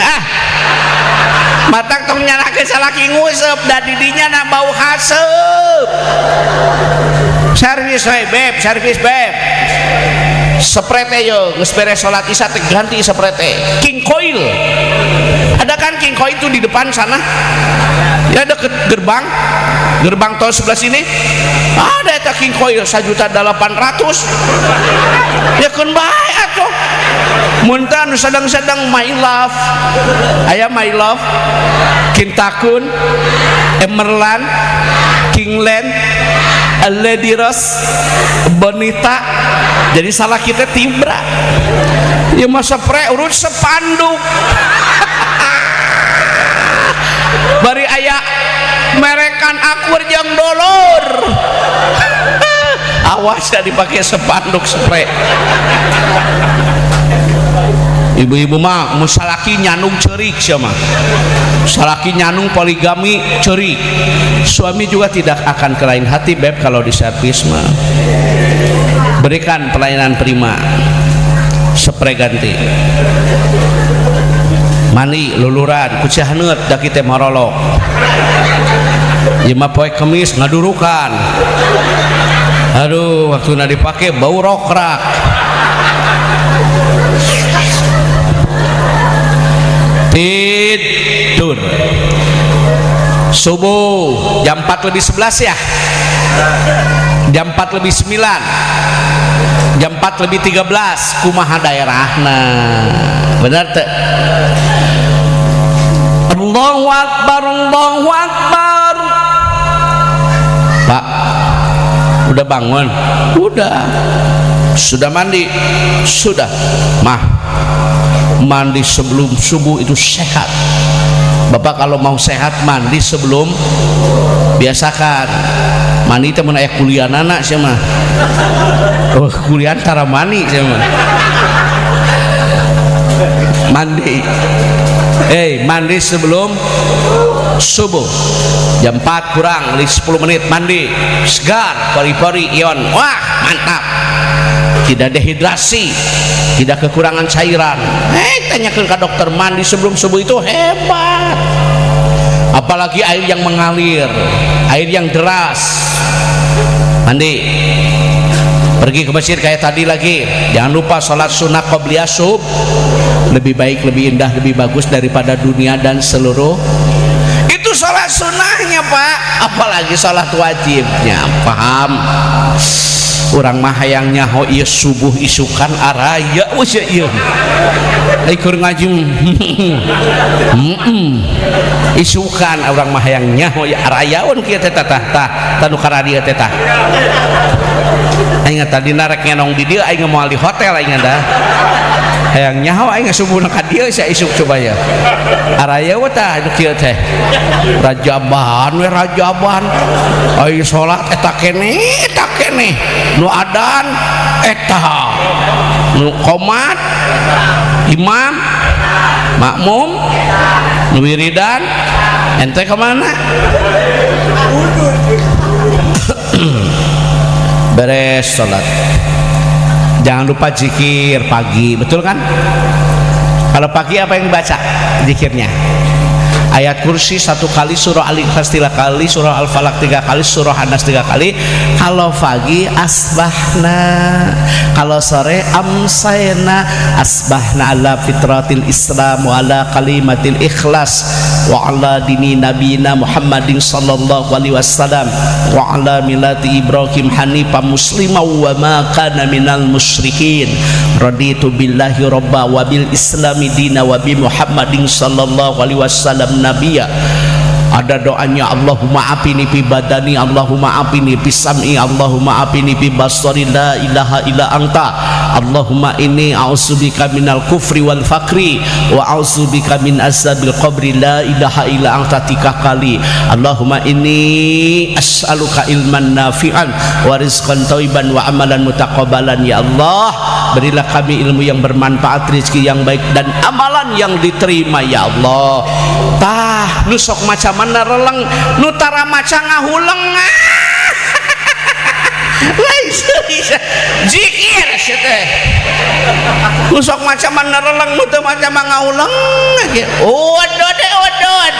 matak tong nyalakeun salaki nguseup da didinya na bau haseup. Servis we beb, servis beb. Sprete yo geus beres salat isya teh ganti sprete. King Coil. Ada kan King Coil itu di depan sana? Ya deket gerbang tol sebelah sini. Ada eta King Coil 1.800.000. Ya keun bae atuh. Mun tah anu sadang-sadang My Love. Aya My Love, Kintakun, Emerland, Kingland, Lady Rose, Bonita. Jadi salah kita tibra ya masa pre urut sepanduk bari aya merekan akur jeung dolor awas ya dipakai sepanduk spray. Ibu-ibu mah musalaki nyanung cerik sama salaki nyanung poligami cerik, suami juga tidak akan kelain hati beb kalau diservis mah. berikan pelayanan prima, spray ganti, mani luluran kucih haneut da kitu marolok, jema poe kemis ngadurukan, aduh waktu na dipake bau rokrak. Tidur subuh jam 4:11 ya, jam 4:09, jam 4:13 kumaha daerahna bener teh? Allahu Akbar, Allahu Akbar. Pak udah bangun? Udah. Sudah mandi? Sudah. Mah mandi sebelum subuh itu sehat. Bapak kalau mau sehat mandi sebelum, biasakan mandi temen aya kuliah anak sih mah. Oh kuliah antara mani sih mah. Mandi mandi sebelum subuh jam 4 kurang 10 menit mandi segar, pori-pori ion, wah mantap, tidak dehidrasi, tidak kekurangan cairan. Tanyakan ke dokter, mandi sebelum subuh itu hebat, apalagi air yang mengalir, air yang deras. Mandi pergi ke masjid kayak tadi lagi, jangan lupa sholat sunnah qobliyah subuh, lebih baik, lebih indah, lebih bagus daripada dunia dan seluruh. Itu sholat sunnahnya Pak, apalagi sholat wajibnya. Paham? Urang mah hayang nyaho ieu subuh isukan araya wes ieu keur ngaji isukan urang mah hayang nyaho ya arayaun kieu teh tah tanu karadieu teh tah aing tadi narek ngenong di dieu aing moal di hotel aing dah hayang nyaho aing subuhna ka dieu sia isuk coba ya araya we tah kieu teh rajaban we rajaban aing salat eta keneh nu adan eta nu qomat imam makmum nu wiridan ente kemana? Beres sholat jangan lupa zikir pagi, betul kan? Kalau pagi apa yang dibaca zikirnya? Ayat kursi 1 kali, surah Al-Ikhlas 3 kali, surah Al-Falaq 3 kali, surah An-Nas 3 kali. Kalau pagi asbahna, kalau sore amsayna. Asbahna ala fitratil Islam wa ala kalimatil ikhlas wa ala dini nabiyina Muhammadin sallallahu alaihi wasallam wa ala millati Ibrahim hanifan musliman wa ma kana minal musyrikin. Raditu billahi robba wa bil islami dina wa bi Muhammadin sallallahu alaihi wasallam nabiya. Ada doanya, Allahumma apini fi badani, Allahumma apini fi sam'i, Allahumma apini fi basari, la ilaha illa anta, Allahumma inni a'udzubika minal kufri wal fakri wa a'udzubika min azabil qabri, la ilaha illa anta 3 kali. Allahumma inni as'aluka ilman nafi'an wa rizqan thayyiban wa amalan mutaqabbalan. Ya Allah, berilah kami ilmu yang bermanfaat, rezeki yang baik dan amalan yang diterima ya Allah. Tah nu sok macam mana releng nu tara maca ngahuleng zikir teh nu sok macam mana releng nu teu macam ngahuleng odot.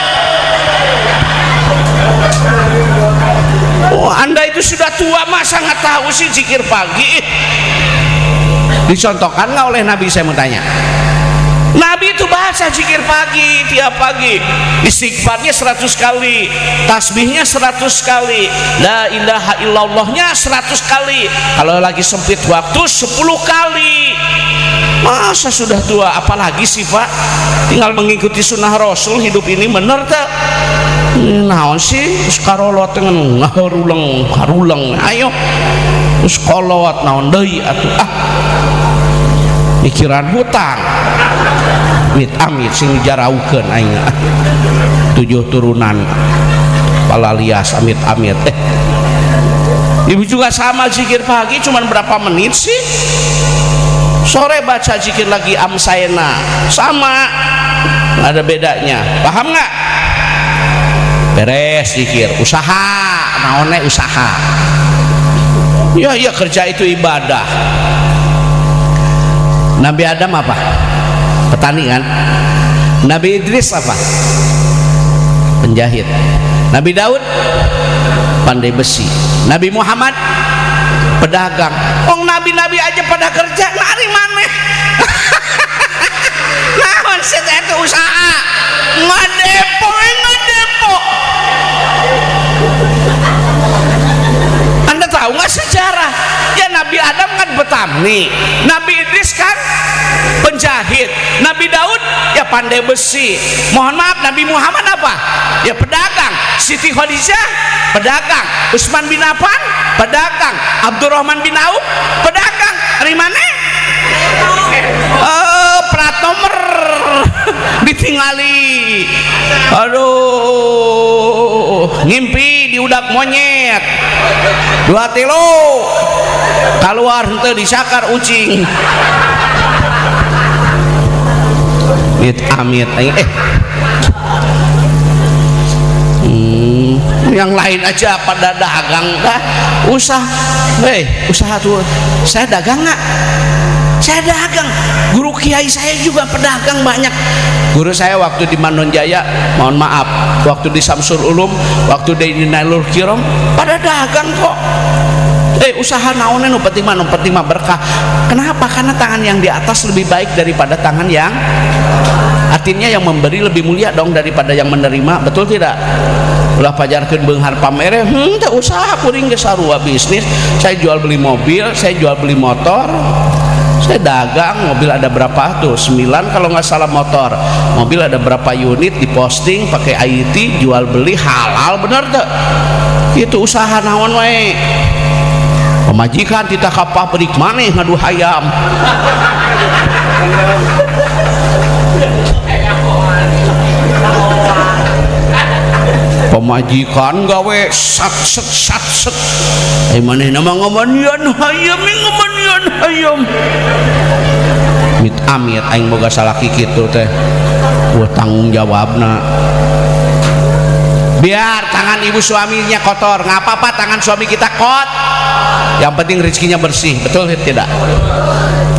Oh, Anda itu sudah tua masa nggak tahu sih zikir pagi? Dicontohkan nggak oleh Nabi? Saya mau tanya. Nabi itu bahasa zikir pagi, tiap pagi istighfarnya 100 kali, tasbihnya 100 kali, la ilaha illallahnya 100 kali, kalau lagi sempit waktu 10 kali. Masa sudah tua apalagi sih Pak, tinggal mengikuti sunnah Rasul. Hidup ini bener tak? Naon sih sekarolot dengan haruleng ayo sekolot naon deui atuh pikiran hutang amit sing jaraukeun aing 7 turunan palalias amit ibu juga sama zikir pagi cuman berapa menit sih, sore baca zikir lagi amsayna sama, ada bedanya, paham nggak? Beres zikir, usaha naonnya usaha Ya iya, kerja itu ibadah. Nabi Adam apa? Petani kan. Nabi Idris apa? Penjahit. Nabi Daud pandai besi. Nabi Muhammad pedagang. Oh, nabi-nabi aja pada kerja, nari mana? Naon sih itu usaha ngadepo. Anda tahu nggak sejarah? Ya Nabi Adam kan petani, Nabi Idris kan penjahit, Nabi Daud ya pandai besi. Mohon maaf, Nabi Muhammad apa? Ya pedagang. Siti Khadijah pedagang, Utsman bin Affan pedagang, Abdurrahman bin Auf pedagang. Dari mana? Plat nomor ditinggali. Aduh, ngimpi diudak monyet 2 kilo keluar henteu disakar ucing. Amit yang lain aja pada dagang dah usaha. Usaha tuh saya dagang nggak? Saya dagang. Guru kiai saya juga pedagang banyak. Guru saya waktu di Manonjaya, mohon maaf, waktu di Samsul Ulum, waktu di Nailul Kiram pada dagang kok. Usaha naonnya nu penting mah berkah. Kenapa? Karena tangan yang di atas lebih baik daripada tangan yang, artinya yang memberi lebih mulia dong daripada yang menerima. Betul tidak? Ulah pajarkeun beunghar pamere, teu usaha kuring ge sarua bisnis. Saya jual beli mobil, saya jual beli motor, saya dagang. Mobil ada berapa tuh? 9 kalau nggak salah motor. Mobil ada berapa unit, diposting pakai IT, jual beli halal, bener tuh. Itu usaha naon wae. Pemajikan tita kapah berik maneh ngadu hayam. Pemajikan gawe sat. Maneh nama ngamanian hayam. Amit aing boga salaki kitu teh. Tanggung jawabna. Biar tangan ibu suaminya kotor, nggak apa-apa tangan suami kita kot. Yang penting rezekinya bersih, betul tidak?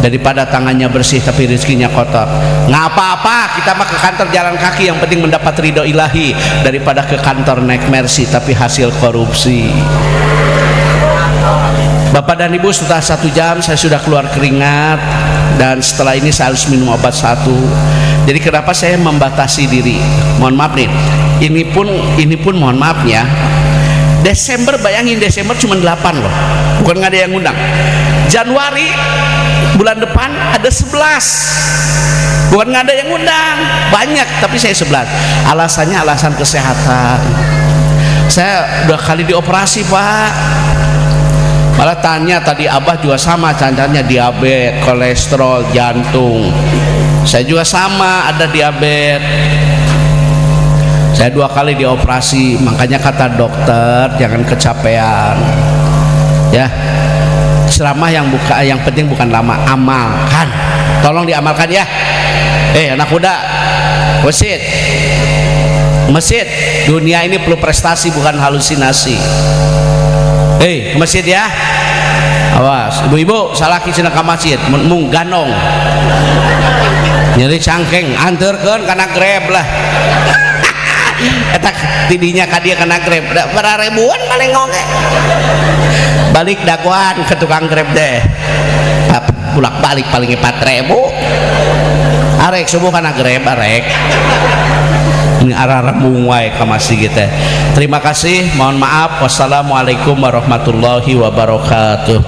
Daripada tangannya bersih tapi rezekinya kotor, nggak apa-apa. Kita mah ke kantor jalan kaki, yang penting mendapat ridho ilahi, daripada ke kantor naik mercy tapi hasil korupsi. Bapak dan Ibu, setelah 1 jam saya sudah keluar keringat, dan setelah ini saya harus minum obat 1. Jadi kenapa saya membatasi diri? Mohon maaf nih, ini pun mohon maaf ya. Desember, bayangin Desember cuma 8 loh, bukan nggak ada yang ngundang. Januari bulan depan ada 11, bukan nggak ada yang ngundang, banyak tapi saya 11. Alasannya alasan kesehatan. Saya udah kali dioperasi Pak. Malah tanya tadi Abah juga sama, cancanya diabetes, kolesterol, jantung. Saya juga sama, ada diabetes. Saya 2 kali dioperasi, makanya kata dokter jangan kecapean. Ya, ceramah yang penting bukan lama, amalkan. Tolong diamalkan ya. Anak muda, masjid. Dunia ini perlu prestasi bukan halusinasi. Ke masjid ya. Awas, ibu-ibu salaki cenah ka masjid, mung ganong. Nyeri cangkeng, anterkeun kana Grab lah. Eta tidinya ka dieu kana Grab, berapa ribuan paling ngoge. Balik daguan ke tukang Grab deh. Bulak balik paling 4.000. Arek subuh kana Grab arek. Ini arah rembung wae ka masjid teh. Terima kasih, mohon maaf. Wassalamualaikum warahmatullahi wabarakatuh.